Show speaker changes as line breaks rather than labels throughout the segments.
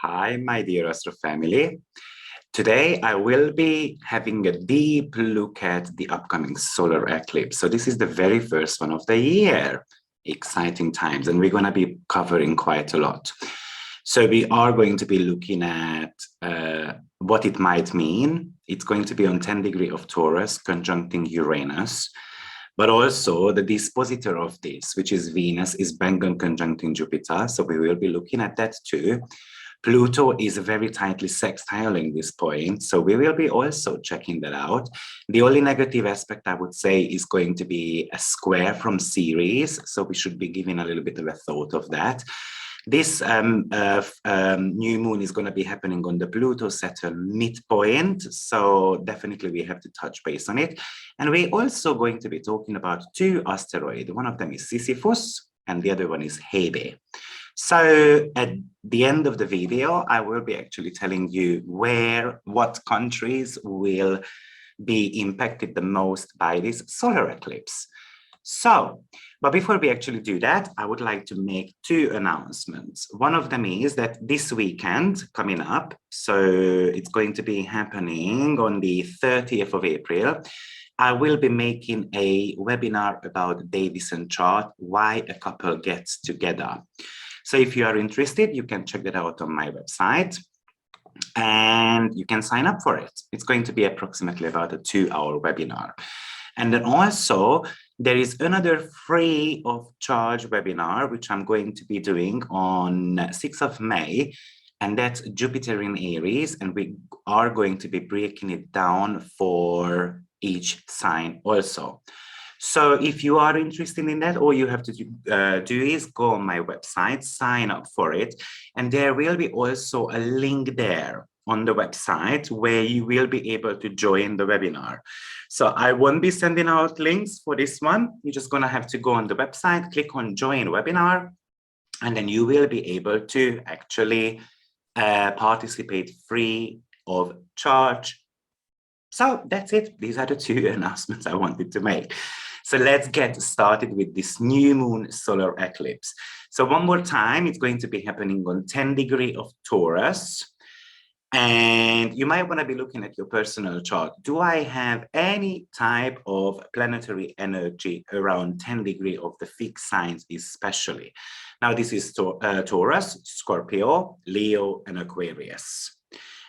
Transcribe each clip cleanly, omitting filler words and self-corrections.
Hi, my dear Astro family. Today, I will be having a deep look at the upcoming solar eclipse. So this is the very first one of the year. Exciting times, and we're going to be covering quite a lot. So we are going to be looking at what it might mean. It's going to be on 10 degrees of Taurus, conjuncting Uranus. But also the dispositor of this, which is Venus, is bang on conjuncting Jupiter. So we will be looking at that too. Pluto is very tightly sextiling this point, so we will be also checking that out. The only negative aspect I would say is going to be a square from Ceres, so we should be giving a little bit of a thought of that. This new moon is going to be happening on the Pluto-Saturn midpoint, so definitely we have to touch base on it. And we're also going to be talking about two asteroids. One of them is Sysyphus, and the other one is Hebe. So at the end of the video, I will be actually telling you what countries will be impacted the most by this solar eclipse. So, but before we actually do that, I would like to make two announcements. One of them is that this weekend coming up, so it's going to be happening on the 30th of April, I will be making a webinar about Davison chart, why a couple gets together. So if you are interested, you can check that out on my website and you can sign up for it. It's going to be approximately about a 2-hour webinar. And then also there is another free of charge webinar, which I'm going to be doing on 6th of May. And that's Jupiter in Aries. And we are going to be breaking it down for each sign also. So if you are interested in that, all you have to do is go on my website, sign up for it. And there will be also a link there on the website where you will be able to join the webinar. So I won't be sending out links for this one. You're just going to have to go on the website, click on join webinar, and then you will be able to actually participate free of charge. So that's it. These are the two announcements I wanted to make. So let's get started with this new moon solar eclipse. So one more time, it's going to be happening on 10 degrees of Taurus. And you might want to be looking at your personal chart. Do I have any type of planetary energy around 10 degrees of the fixed signs especially? Now this is Taurus, Scorpio, Leo, and Aquarius.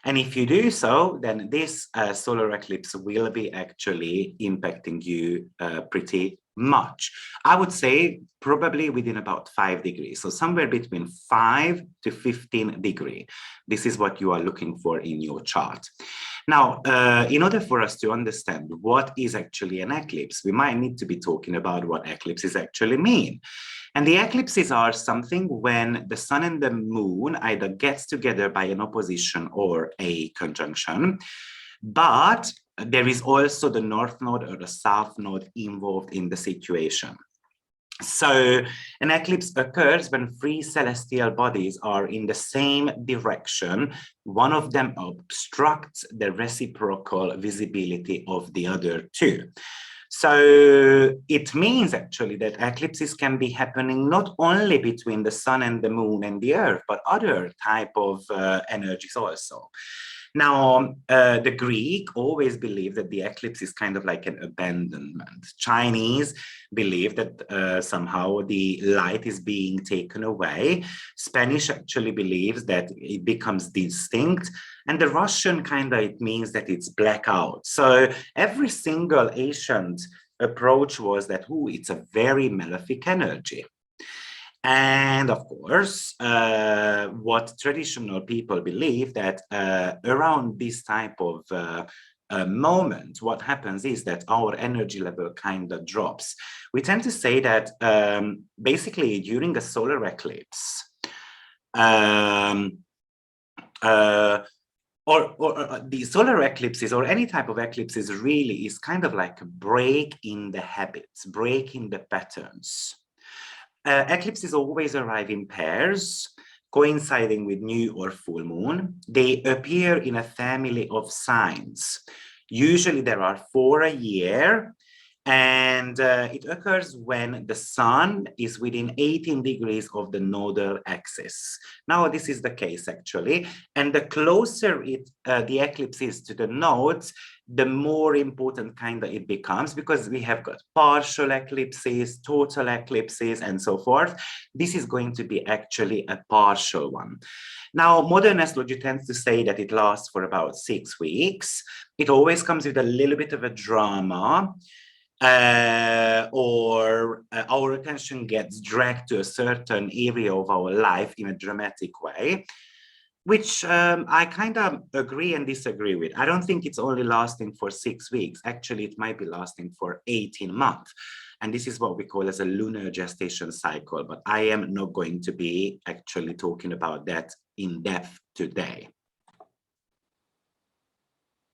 And if you do so, then this solar eclipse will be actually impacting you pretty much. I would say probably within about 5 degrees. So somewhere between 5 to 15 degrees. This is what you are looking for in your chart. Now, in order for us to understand what is actually an eclipse, we might need to be talking about what eclipses actually mean. And the eclipses are something when the sun and the moon either gets together by an opposition or a conjunction, but there is also the north node or the south node involved in the situation. So an eclipse occurs when three celestial bodies are in the same direction. One of them obstructs the reciprocal visibility of the other two. So it means actually that eclipses can be happening not only between the sun and the moon and the earth, but other type of energies also. Now, the Greek always believed that the eclipse is kind of like an abandonment. Chinese believe that somehow the light is being taken away. Spanish actually believes that it becomes distinct. And the Russian it means that it's blackout. So every single ancient approach was that, it's a very malefic energy. And of course, what traditional people believe that around this type of moment, what happens is that our energy level kind of drops. We tend to say that basically during a solar eclipse, or the solar eclipses or any type of eclipses really is kind of like a break in the habits, break in the patterns. Eclipses always arrive in pairs, coinciding with new or full moon. They appear in a family of signs. Usually there are 4 a year, And it occurs when the sun is within 18 degrees of the nodal axis. Now, this is the case actually, and the closer the eclipse is to the nodes, the more important kind of it becomes, because we have got partial eclipses, total eclipses, and so forth. This is going to be actually a partial one. Now, modern astrology tends to say that it lasts for about 6 weeks. It always comes with a little bit of a drama. Or our attention gets dragged to a certain area of our life in a dramatic way, which I kind of agree and disagree with. I don't think it's only lasting for 6 weeks. Actually, it might be lasting for 18 months. And this is what we call as a lunar gestation cycle. But I am not going to be actually talking about that in depth today.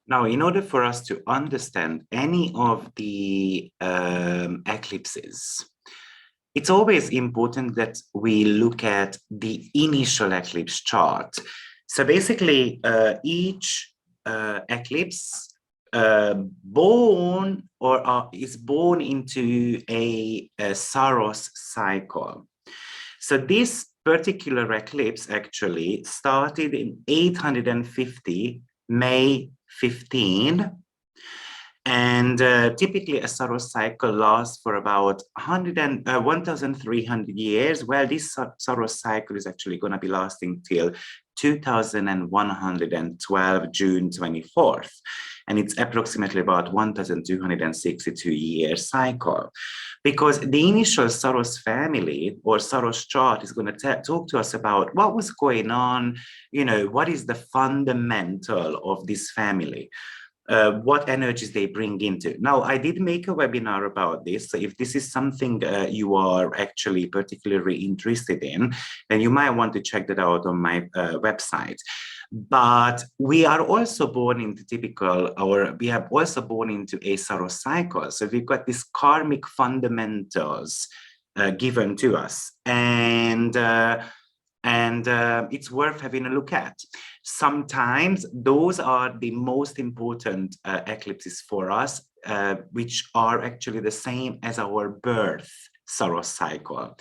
Now, in order for us to understand any of the eclipses, it's always important that we look at the initial eclipse chart. So basically, each eclipse is born into a Saros cycle. So this particular eclipse actually started in 850 May 15, and typically a Saros cycle lasts for about 1,300 years. Well, this Saros cycle is actually going to be lasting till 2112, June 24th, and it's approximately about 1,262 year cycle. Because the initial Saros family or Saros chart is going to talk to us about what was going on, you know, what is the fundamental of this family, what energies they bring into. Now, I did make a webinar about this, so if this is something you are actually particularly interested in, then you might want to check that out on my website. But we are also born into we have also born into a Saros cycle. So we've got these karmic fundamentals given to us, and it's worth having a look at. Sometimes those are the most important eclipses for us, which are actually the same as our birth Saros cycle.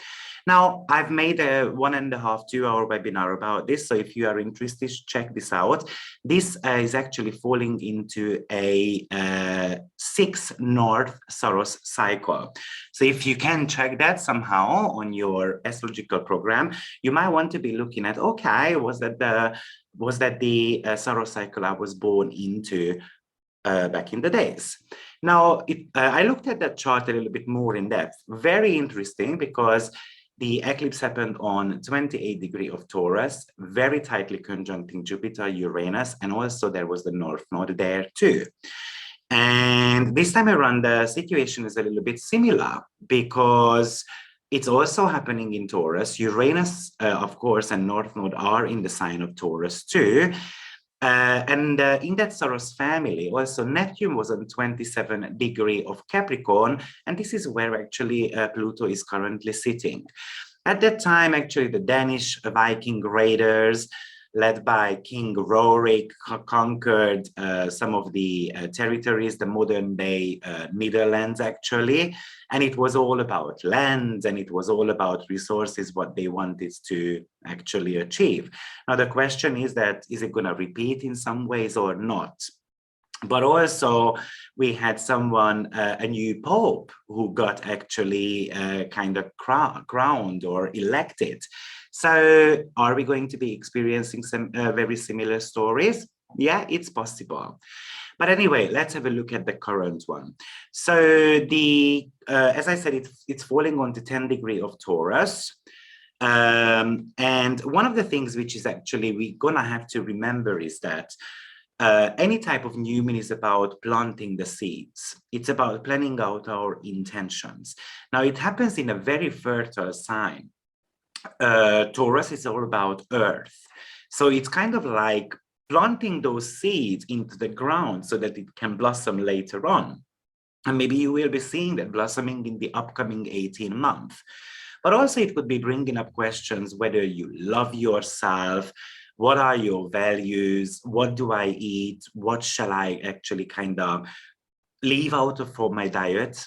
Now, I've made a 1.5 to 2 hour webinar about this. So if you are interested, check this out. This is actually falling into a 6 North Saros cycle. So if you can check that somehow on your astrological program, you might want to be looking at, okay, was that the Saros cycle I was born into back in the days. Now, I looked at that chart a little bit more in depth. Very interesting, because the eclipse happened on 28 degree of Taurus, very tightly conjuncting Jupiter, Uranus, and also there was the North Node there too. And this time around, the situation is a little bit similar, because it's also happening in Taurus. Uranus, of course, and North Node are in the sign of Taurus too. And in that Saros family, also Neptune was on 27 degree of Capricorn, and this is where actually Pluto is currently sitting. At that time, actually, the Danish Viking raiders, led by King Rorik, conquered some of the territories, the modern day Netherlands actually, and it was all about land, and it was all about resources, what they wanted to actually achieve. Now the question is it going to repeat in some ways or not? But also we had a new pope who got actually kind of crowned or elected. So are we going to be experiencing some very similar stories? Yeah, it's possible. But anyway, let's have a look at the current one. So as I said, it's falling on the 10 degree of Taurus. And one of the things which is actually we're gonna have to remember is that any type of new moon is about planting the seeds. It's about planning out our intentions. Now it happens in a very fertile sign. Taurus is all about earth. So it's kind of like planting those seeds into the ground so that it can blossom later on. And maybe you will be seeing that blossoming in the upcoming 18 months. But also it could be bringing up questions whether you love yourself, what are your values, what do I eat, what shall I actually kind of leave out for my diet,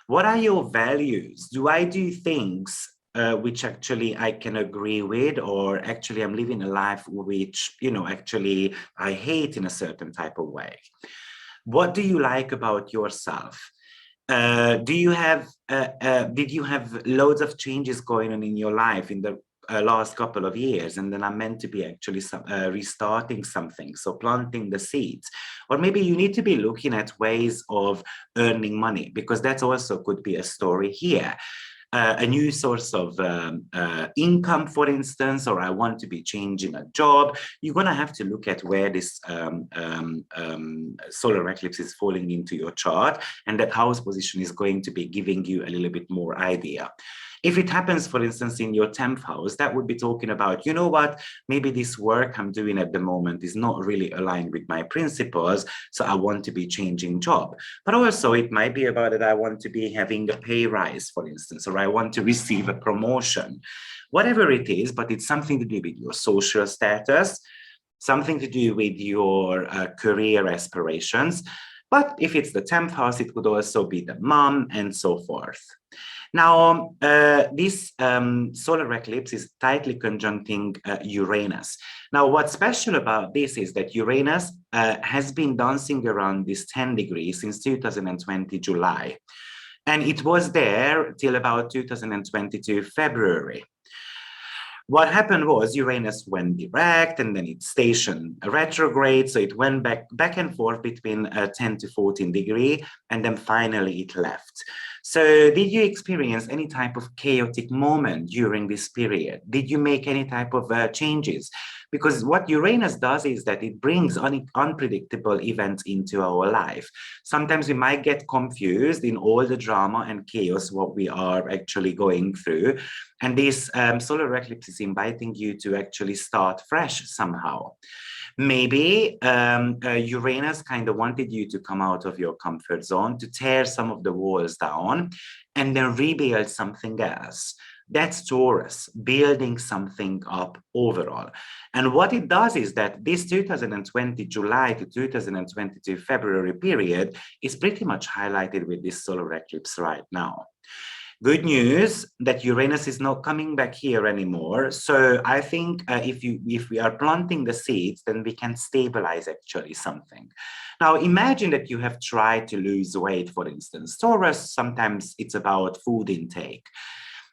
What are your values? Do I do things which actually I can agree with, or actually I'm living a life which, you know, actually I hate in a certain type of way? What do you like about yourself? Did you have loads of changes going on in your life in the last couple of years, and then I'm meant to be actually restarting something, so planting the seeds? Or maybe you need to be looking at ways of earning money, because that also could be a story here. A new source of income, for instance, or I want to be changing a job. You're going to have to look at where this solar eclipse is falling into your chart, and that house position is going to be giving you a little bit more idea. If it happens, for instance, in your 10th house, that would be talking about, you know what, maybe this work I'm doing at the moment is not really aligned with my principles, so I want to be changing job. But also it might be about that I want to be having a pay rise, for instance, or I want to receive a promotion. Whatever it is, but it's something to do with your social status, something to do with your career aspirations. But if it's the 10th house, it could also be the mom and so forth. Now, this solar eclipse is tightly conjuncting Uranus. Now, what's special about this is that Uranus has been dancing around this 10 degrees since 2020 July. And it was there till about 2022 February. What happened was Uranus went direct, and then it stationed retrograde. So it went back and forth between 10 to 14 degree, and then finally it left. So did you experience any type of chaotic moment during this period? Did you make any type of changes? Because what Uranus does is that it brings unpredictable events into our life. Sometimes we might get confused in all the drama and chaos what we are actually going through. And this solar eclipse is inviting you to actually start fresh somehow. Maybe Uranus kind of wanted you to come out of your comfort zone, to tear some of the walls down, and then rebuild something else. That's Taurus, building something up overall. And what it does is that this 2020 July to 2022 February period is pretty much highlighted with this solar eclipse right now. Good news that Uranus is not coming back here anymore. So I think if we are planting the seeds, then we can stabilize actually something. Now imagine that you have tried to lose weight, for instance. Taurus, sometimes it's about food intake.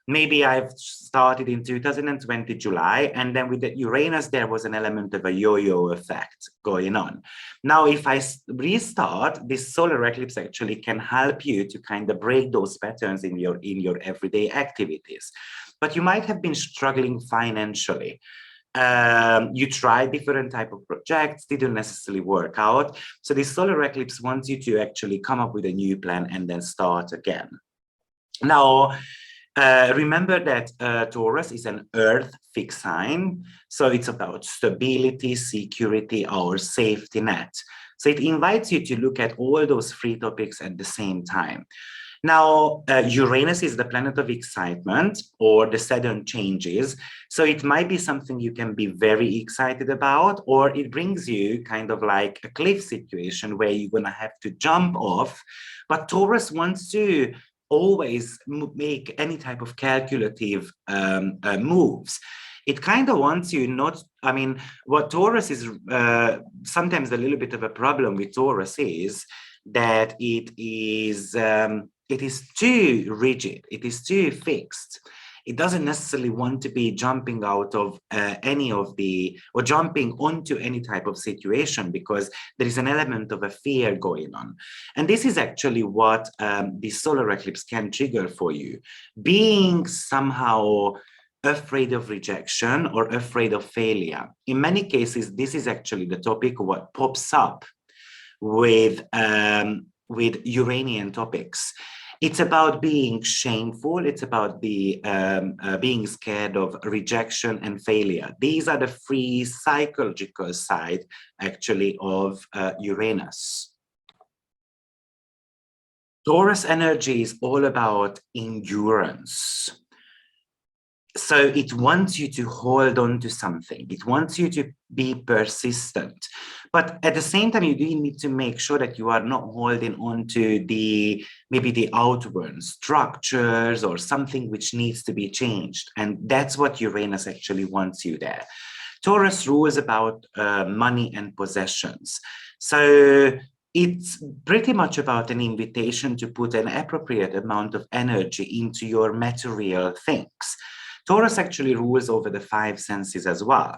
Maybe I've started in 2020 July, and then with the Uranus, there was an element of a yo-yo effect going on. Now, if I restart, this solar eclipse actually can help you to kind of break those patterns in your everyday activities. But you might have been struggling financially. You tried different type of projects, didn't necessarily work out. So this solar eclipse wants you to actually come up with a new plan and then start again. Now, remember that Taurus is an earth fixed sign, so it's about stability, security, our safety net. So it invites you to look at all those three topics at the same time. Now, Uranus is the planet of excitement or the sudden changes. So it might be something you can be very excited about, or it brings you kind of like a cliff situation where you're going to have to jump off. But Taurus wants to always make any type of calculative moves. It kind of wants you not, I mean, what Taurus is, sometimes a little bit of a problem with Taurus is that it is too rigid, it is too fixed. It doesn't necessarily want to be jumping out of or jumping onto any type of situation, because there is an element of a fear going on. And this is actually what the solar eclipse can trigger for you. Being somehow afraid of rejection or afraid of failure. In many cases, this is actually the topic of what pops up with Uranian topics. It's about being shameful. It's about being scared of rejection and failure. These are the three psychological side, actually, of Uranus. Taurus energy is all about endurance. So it wants you to hold on to something. It wants you to be persistent. But at the same time, you do need to make sure that you are not holding on to maybe the outward structures or something which needs to be changed. And that's what Uranus actually wants you there. Taurus rules about money and possessions. So it's pretty much about an invitation to put an appropriate amount of energy into your material things. Taurus actually rules over the five senses as well.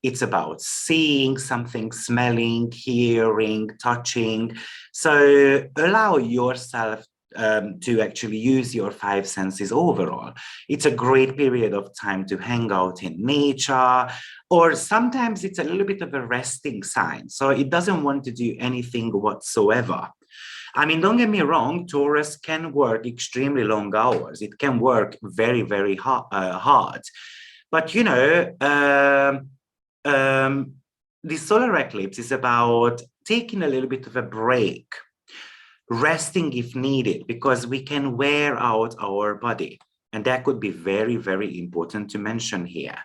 It's about seeing something, smelling, hearing, touching. So allow yourself to actually use your five senses overall. It's a great period of time to hang out in nature, or sometimes it's a little bit of a resting sign. So it doesn't want to do anything whatsoever. I mean, don't get me wrong, Taurus can work extremely long hours. It can work very, very hard. But, you know, the solar eclipse is about taking a little bit of a break, resting if needed, because we can wear out our body. And that could be very, very important to mention here.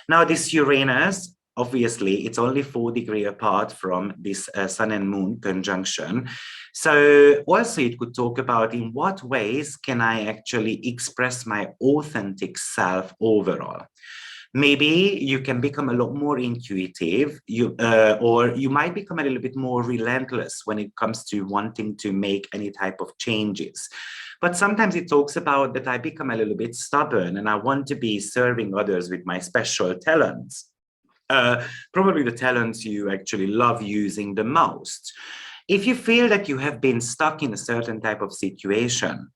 Now, this Uranus, obviously, it's only 4 degrees apart from this Sun and Moon conjunction. So also it could talk about in what ways can I actually express my authentic self overall. Maybe you can become a lot more intuitive, or you might become a little bit more relentless when it comes to wanting to make any type of changes. But sometimes it talks about that I become a little bit stubborn and I want to be serving others with my special talents. Probably the talents you actually love using the most. If you feel that you have been stuck in a certain type of situation,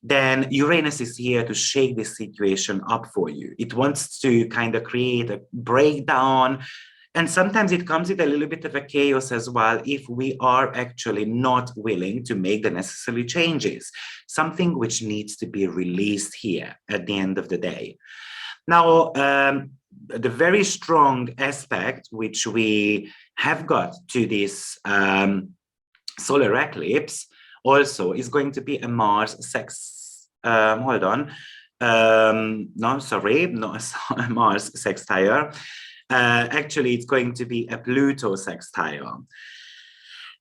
then Uranus is here to shake this situation up for you. It wants to kind of create a breakdown. And sometimes it comes with a little bit of a chaos as well if we are actually not willing to make the necessary changes, something which needs to be released here at the end of the day. Now, the very strong aspect which we have got to this solar eclipse also is going to be a Mars Mars sextile. Actually, it's going to be a Pluto sextile.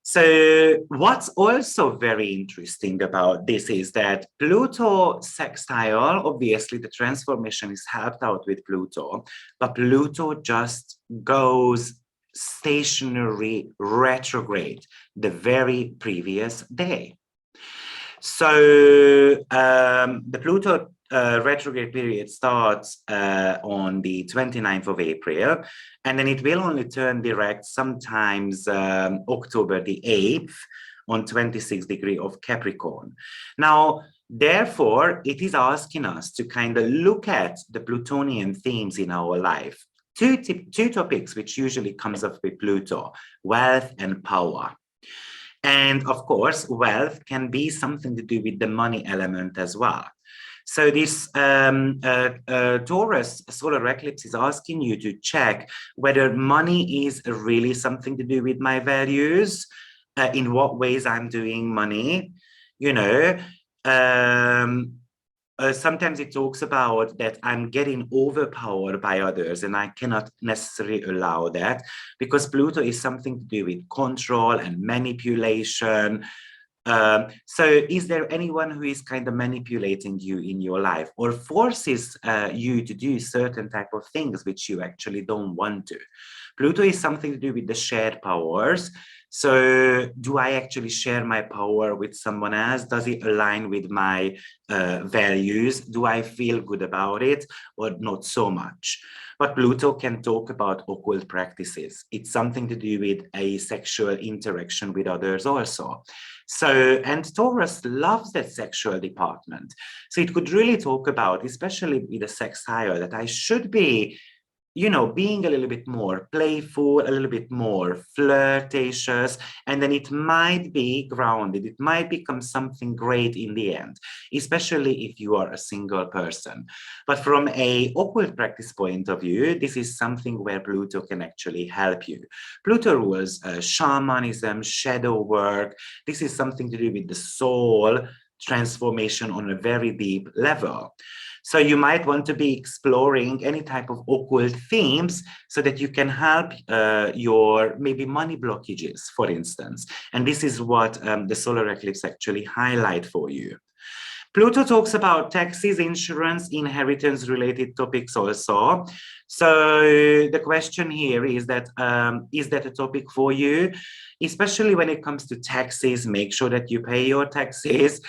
So what's also very interesting about this is that Pluto sextile, obviously the transformation is helped out with Pluto, but Pluto just goes stationary retrograde the very previous day. So the Pluto retrograde period starts on the 29th of April, and then it will only turn direct sometimes October the 8th on 26 degree of Capricorn. Now, therefore, it is asking us to kind of look at the Plutonian themes in our life. Two topics which usually comes up with Pluto: wealth and power. And of course, wealth can be something to do with the money element as well. So this Taurus solar eclipse is asking you to check whether money is really something to do with my values, in what ways I'm doing money, you know. Sometimes it talks about that I'm getting overpowered by others and I cannot necessarily allow that, because Pluto is something to do with control and manipulation. So is there anyone who is kind of manipulating you in your life or forces you to do certain type of things which you actually don't want to? Pluto is something to do with the shared powers. So do I actually share my power with someone else? Does it align with my values? Do I feel good about it or not so much? But Pluto can talk about occult practices. It's something to do with a sexual interaction with others also. So, and Taurus loves that sexual department. So it could really talk about, especially with a sextile, that I should be, you know, being a little bit more playful, a little bit more flirtatious, and then it might be grounded. It might become something great in the end, especially if you are a single person. But from a occult practice point of view, this is something where Pluto can actually help you. Pluto rules shamanism, shadow work. This is something to do with the soul, transformation on a very deep level. So you might want to be exploring any type of occult themes so that you can help your maybe money blockages, for instance. And this is what the solar eclipse actually highlight for you. Pluto talks about taxes, insurance, inheritance related topics also. So the question here is that a topic for you? Especially when it comes to taxes, make sure that you pay your taxes,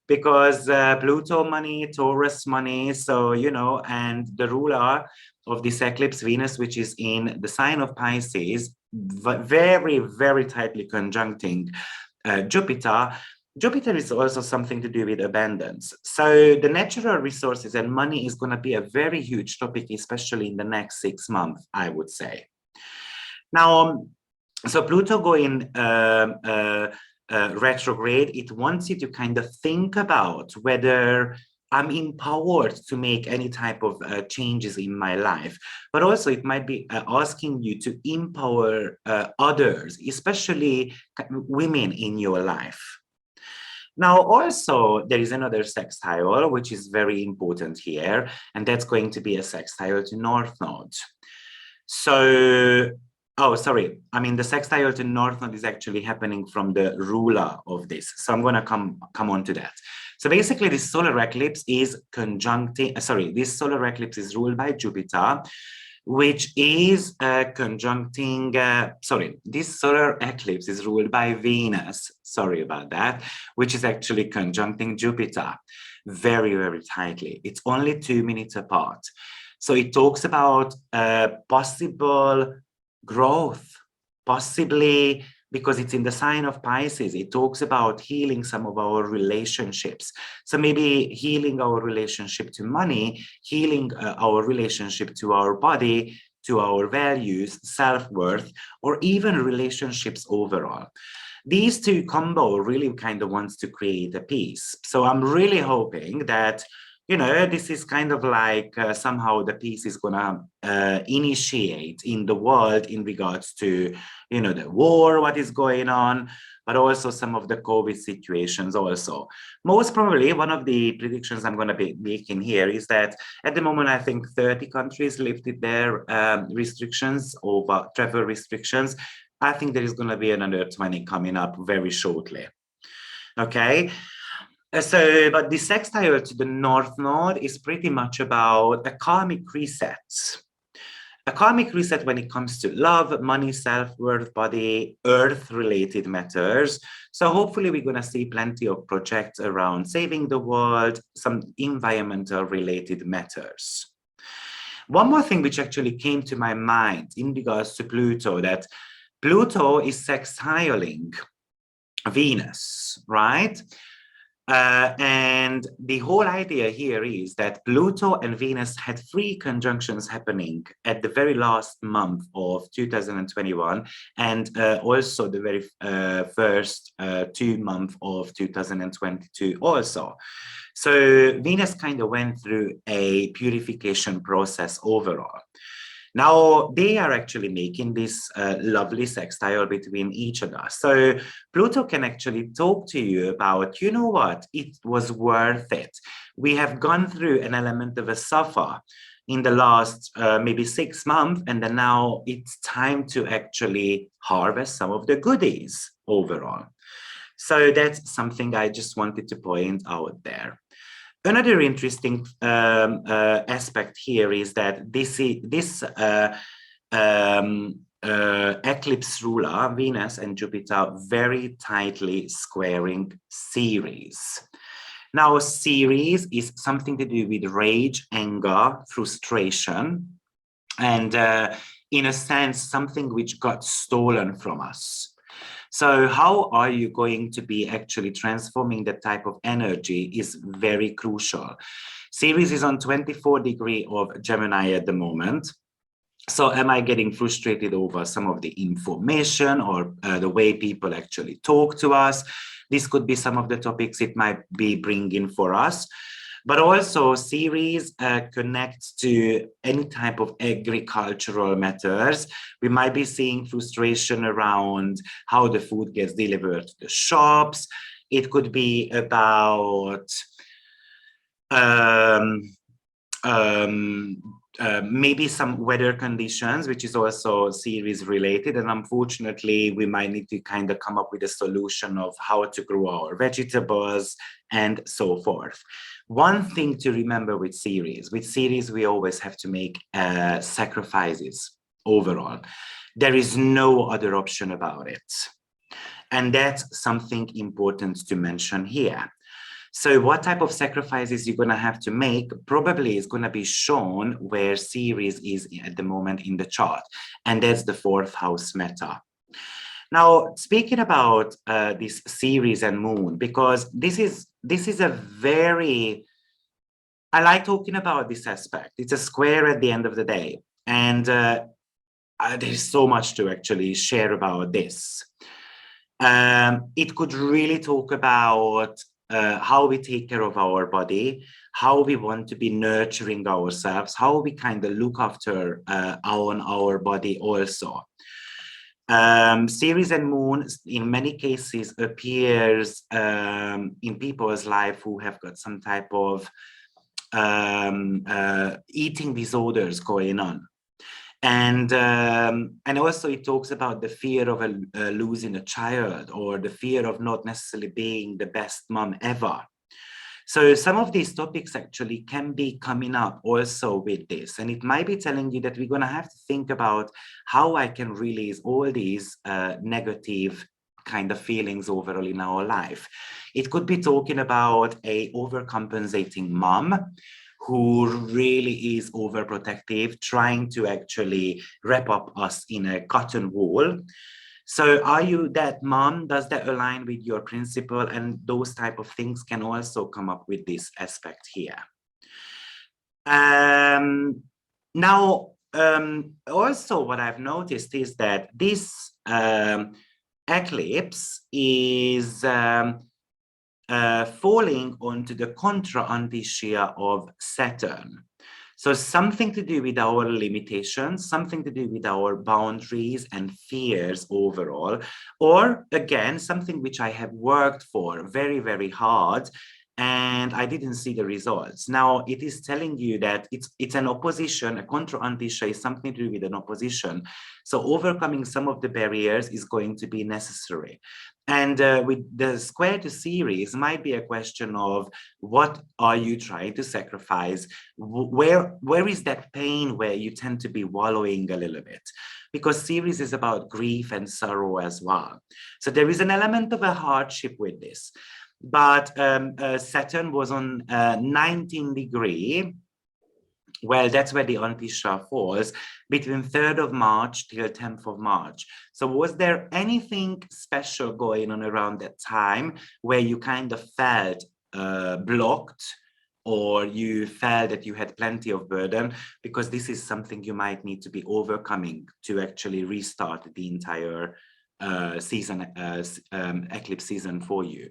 because Pluto money, Taurus money, so, you know, and the ruler of this eclipse, Venus, which is in the sign of Pisces, very, very tightly conjuncting Jupiter. Jupiter is also something to do with abundance. So the natural resources and money is going to be a very huge topic, especially in the next 6 months, I would say. Now, so Pluto going retrograde, it wants you to kind of think about whether I'm empowered to make any type of changes in my life, but also it might be asking you to empower others, especially women in your life. Now, also, there is another sextile, which is very important here, and that's going to be a sextile to North Node. So, oh, sorry. I mean, the sextile to North Node is actually happening from the ruler of this. So I'm going to come on to that. So basically, this solar eclipse is conjuncting, this solar eclipse is ruled by Jupiter, which is conjuncting, this solar eclipse is ruled by Venus, sorry about that, which is actually conjuncting Jupiter very, very tightly. It's only 2 minutes apart. So it talks about possible growth, possibly because it's in the sign of Pisces. It talks about healing some of our relationships. So maybe healing our relationship to money, healing our relationship to our body, to our values, self-worth, or even relationships overall. These two combo really kind of wants to create a peace. So I'm really hoping that, you know, this is kind of like somehow the peace is going to initiate in the world in regards to, you know, the war, what is going on, but also some of the COVID situations also. Most probably, one of the predictions I'm going to be making here is that at the moment, I think 30 countries lifted their restrictions over travel restrictions. I think there is going to be another 20 coming up very shortly. Okay. So, but the sextile to the North Node is pretty much about a karmic reset. A karmic reset when it comes to love, money, self-worth, body, earth-related matters. So hopefully we're going to see plenty of projects around saving the world, some environmental-related matters. One more thing which actually came to my mind in regards to Pluto, that Pluto is sextiling Venus, right? And the whole idea here is that Pluto and Venus had 3 conjunctions happening at the very last month of 2021 and also the very first 2 months of 2022 also. So Venus kind of went through a purification process overall. Now, they are actually making this lovely sextile between each other. So Pluto can actually talk to you about, you know what, it was worth it. We have gone through an element of a suffer in the last maybe 6 months, and then now it's time to actually harvest some of the goodies overall. So that's something I just wanted to point out there. Another interesting aspect here is that this eclipse ruler, Venus and Jupiter, very tightly squaring Ceres. Now, Ceres is something to do with rage, anger, frustration, and in a sense, something which got stolen from us. So how are you going to be actually transforming that type of energy is very crucial. Ceres is on 24 degrees of Gemini at the moment. So am I getting frustrated over some of the information or the way people actually talk to us? This could be some of the topics it might be bringing for us. But also Ceres connects to any type of agricultural matters. We might be seeing frustration around how the food gets delivered to the shops. It could be about maybe some weather conditions, which is also Ceres related. And unfortunately, we might need to kind of come up with a solution of how to grow our vegetables and so forth. One thing to remember with Ceres, we always have to make sacrifices overall. There is no other option about it. And that's something important to mention here. So what type of sacrifices you're going to have to make probably is going to be shown where Ceres is at the moment in the chart. And that's the 4th house meta. Now, speaking about this Ceres and Moon, because this is a very, I like talking about this aspect. It's a square at the end of the day. And there's so much to actually share about this. It could really talk about how we take care of our body, how we want to be nurturing ourselves, how we kind of look after our body also. Ceres and Moon, in many cases, appears in people's life who have got some type of eating disorders going on. And also it talks about the fear of losing a child, or the fear of not necessarily being the best mom ever. So some of these topics actually can be coming up also with this. And it might be telling you that we're going to have to think about how I can release all these negative kind of feelings overall in our life. It could be talking about a overcompensating mom who really is overprotective, trying to actually wrap up us in a cotton wool. So are you that mom? Does that align with your principle? And those type of things can also come up with this aspect here. Also what I've noticed is that this eclipse is falling onto the Contra indicia of Saturn. So something to do with our limitations, something to do with our boundaries and fears overall, or again, something which I have worked for very, very hard, and I didn't see the results. Now, it is telling you that it's an opposition. A Contra indicia is something to do with an opposition. So overcoming some of the barriers is going to be necessary. And with the square to Ceres might be a question of what are you trying to sacrifice? Where is that pain where you tend to be wallowing a little bit? Because Ceres is about grief and sorrow as well. So there is an element of a hardship with this. But Saturn was on 19 degree. Well, that's where the Antisha falls, between 3rd of March till 10th of March. So was there anything special going on around that time where you kind of felt blocked, or you felt that you had plenty of burden? Because this is something you might need to be overcoming to actually restart the entire eclipse season for you.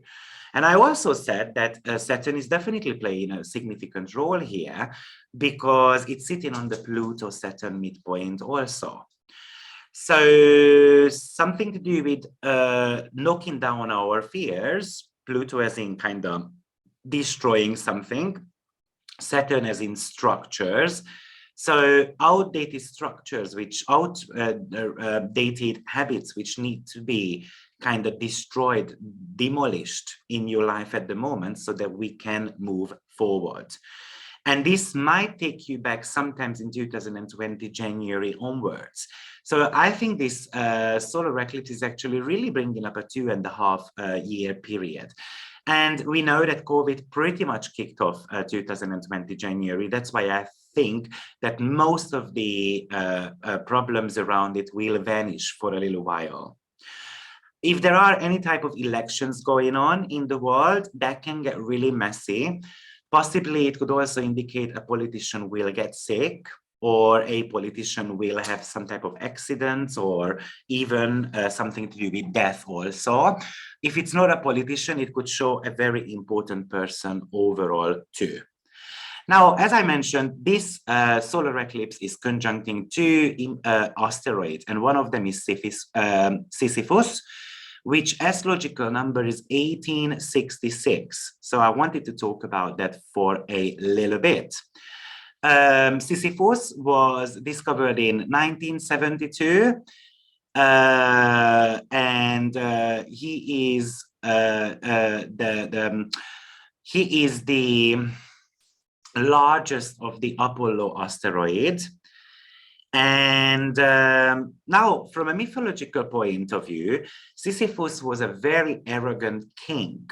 And I also said that Saturn is definitely playing a significant role here, because it's sitting on the Pluto-Saturn midpoint also. So something to do with knocking down our fears, Pluto as in kind of destroying something, Saturn as in structures. So outdated structures, outdated habits, which need to be kind of destroyed, demolished in your life at the moment, so that we can move forward. And this might take you back sometimes in 2020, January onwards. So I think this solar eclipse is actually really bringing up a 2.5 year period. And we know that COVID pretty much kicked off 2020 January. That's why I think that most of the problems around it will vanish for a little while. If there are any type of elections going on in the world, that can get really messy. Possibly it could also indicate a politician will get sick, or a politician will have some type of accidents, or even something to do with death also. If it's not a politician, it could show a very important person overall too. Now, as I mentioned, this solar eclipse is conjuncting two asteroids, and one of them is Sisyphus, which astrological number is 1866. So I wanted to talk about that for a little bit. Sysyphus was discovered in 1972, and he is the largest of the Apollo asteroids. And now, from a mythological point of view, Sisyphus was a very arrogant king.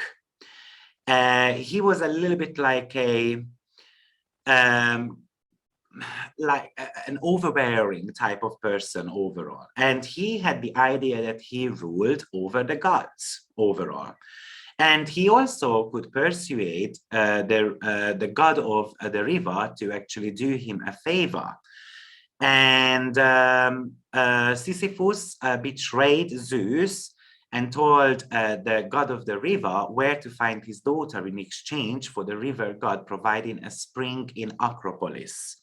He was a little bit like an overbearing type of person overall. And he had the idea that he ruled over the gods overall. And he also could persuade the god of the river to actually do him a favor. And Sisyphus betrayed Zeus and told the god of the river where to find his daughter in exchange for the river god providing a spring in Acropolis.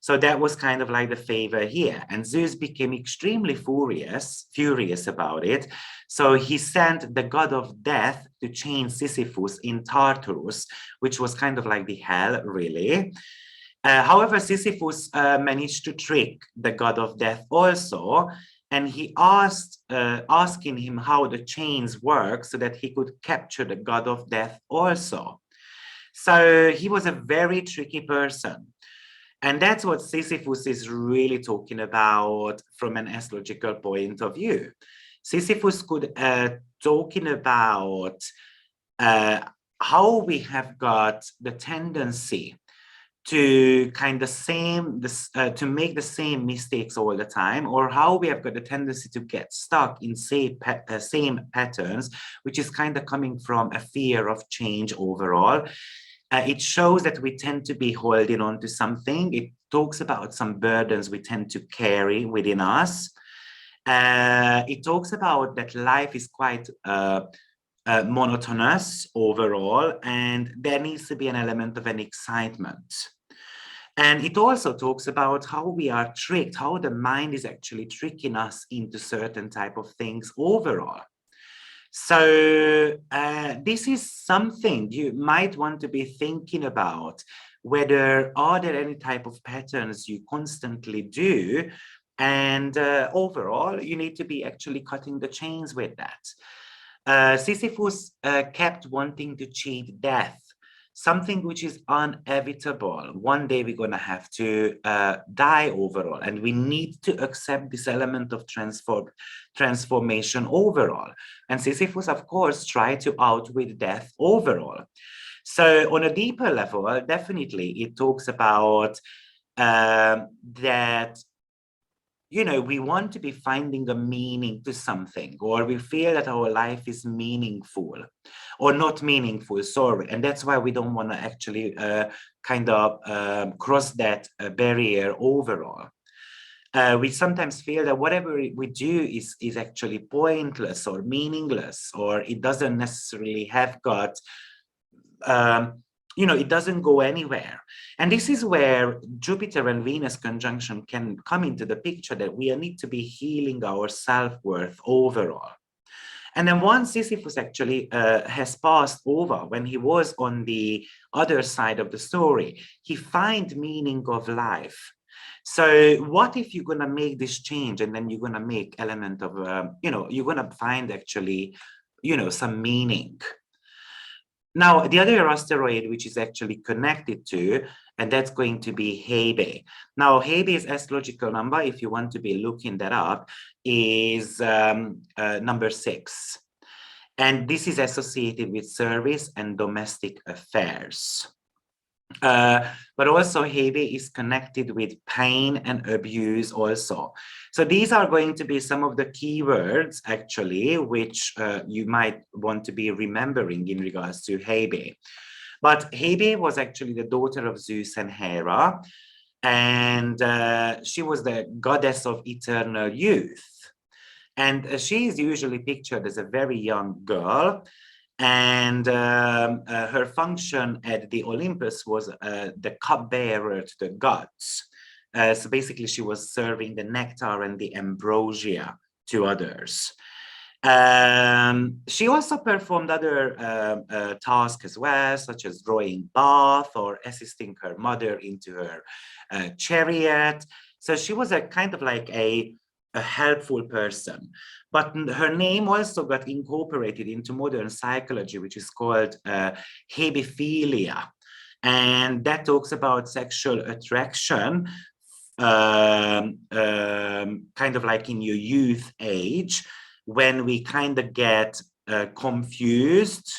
So that was kind of like the favor here. And Zeus became extremely furious about it. So he sent the god of death to chain Sisyphus in Tartarus, which was kind of like the hell, really. However, Sisyphus managed to trick the god of death also, and he asking him how the chains work so that he could capture the god of death also. So he was a very tricky person. And that's what Sisyphus is really talking about from an astrological point of view. Sisyphus could talking about how we have got the tendency to kind of to make the same mistakes all the time, or how we have got the tendency to get stuck in same patterns, which is kind of coming from a fear of change overall. It shows that we tend to be holding on to something. It talks about some burdens we tend to carry within us. It talks about that life is quite monotonous overall, and there needs to be an element of an excitement. And it also talks about how we are tricked, how the mind is actually tricking us into certain type of things overall. So this is something you might want to be thinking about, whether are there any type of patterns you constantly do, and overall you need to be actually cutting the chains with that. Sisyphus kept wanting to cheat death, something which is inevitable. One day we're going to have to die overall, and we need to accept this element of transformation overall. And Sisyphus, of course, tried to outwit death overall. So on a deeper level, definitely it talks about that, you know, we want to be finding a meaning to something, or we feel that our life is meaningful or not meaningful, sorry. And that's why we don't want to actually cross that barrier overall. We sometimes feel that whatever we do is actually pointless or meaningless, or it doesn't necessarily have got, it doesn't go anywhere. And this is where Jupiter and Venus conjunction can come into the picture, that we need to be healing our self-worth overall. And then once Sisyphus actually has passed over, when he was on the other side of the story, he finds meaning of life. So what if you're going to make this change, and then you're going to make element of, you're going to find actually, some meaning. Now, the other asteroid which is actually connected to, and that's going to be Hebe. Now, Hebe's astrological number, if you want to be looking that up, is number 6. And this is associated with service and domestic affairs. But also Hebe is connected with pain and abuse also. So these are going to be some of the keywords actually, which you might want to be remembering in regards to Hebe. But Hebe was actually the daughter of Zeus and Hera, and she was the goddess of eternal youth. And she is usually pictured as a very young girl. And her function at the Olympus was the cupbearer to the gods. So basically, she was serving the nectar and the ambrosia to others. She also performed other tasks as well, such as drawing bath or assisting her mother into her chariot. So she was a kind of like a helpful person. But her name also got incorporated into modern psychology, which is called hebephilia. And that talks about sexual attraction, kind of like in your youth age, when we kind of get confused,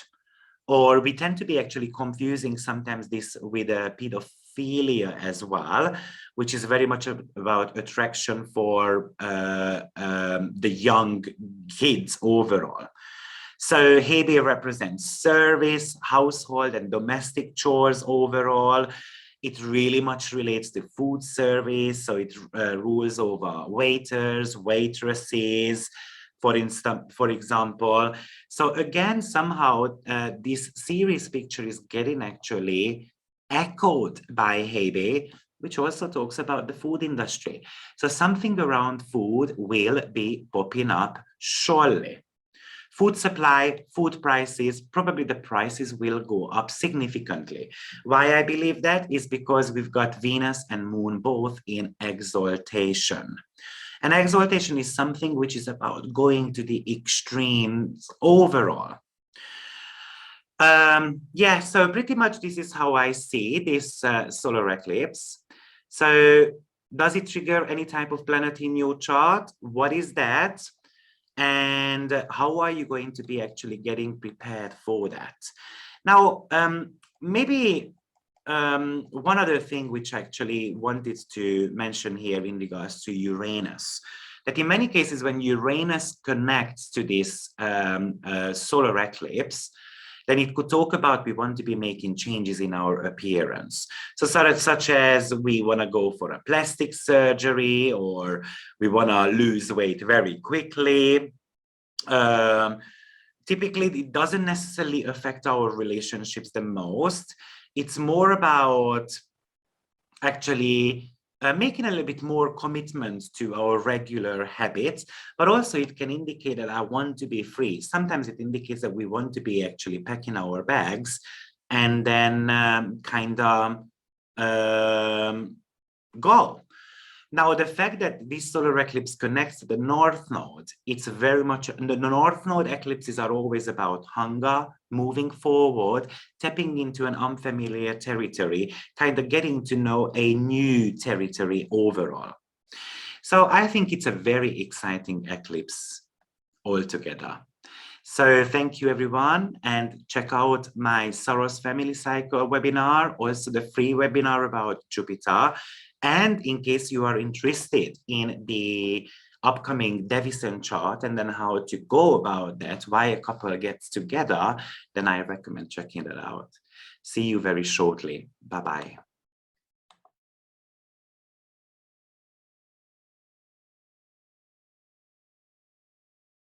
or we tend to be actually confusing sometimes this with pedophilia as well, which is very much about attraction for the young kids overall. So Hebe represents service, household, and domestic chores overall. It really much relates to food service, so it rules over waiters, waitresses, for example. So again, somehow this Ceres picture is getting actually echoed by Hebe, which also talks about the food industry. So something around food will be popping up surely. Food supply, food prices, probably the prices will go up significantly. Why I believe that is because we've got Venus and Moon both in exaltation. And exaltation is something which is about going to the extremes overall. Yeah, so pretty much this is how I see this solar eclipse. So does it trigger any type of planet in your chart? What is that? And how are you going to be actually getting prepared for that? Now, maybe one other thing which I actually wanted to mention here in regards to Uranus, that in many cases when Uranus connects to this solar eclipse, then it could talk about we want to be making changes in our appearance. So such as we want to go for a plastic surgery, or we want to lose weight very quickly. Typically, it doesn't necessarily affect our relationships the most. It's more about actually making a little bit more commitment to our regular habits, but also it can indicate that I want to be free. Sometimes it indicates that we want to be actually packing our bags and then kind of go. Now, the fact that this solar eclipse connects to the North Node, it's very much, the North Node eclipses are always about hunger, moving forward, tapping into an unfamiliar territory, kind of getting to know a new territory overall. So I think it's a very exciting eclipse altogether. So thank you, everyone, and check out my Saros Family Cycle webinar, also the free webinar about Jupiter. And in case you are interested in the upcoming Davison chart and then how to go about that, why a couple gets together, then I recommend checking that out. See you very shortly. Bye-bye.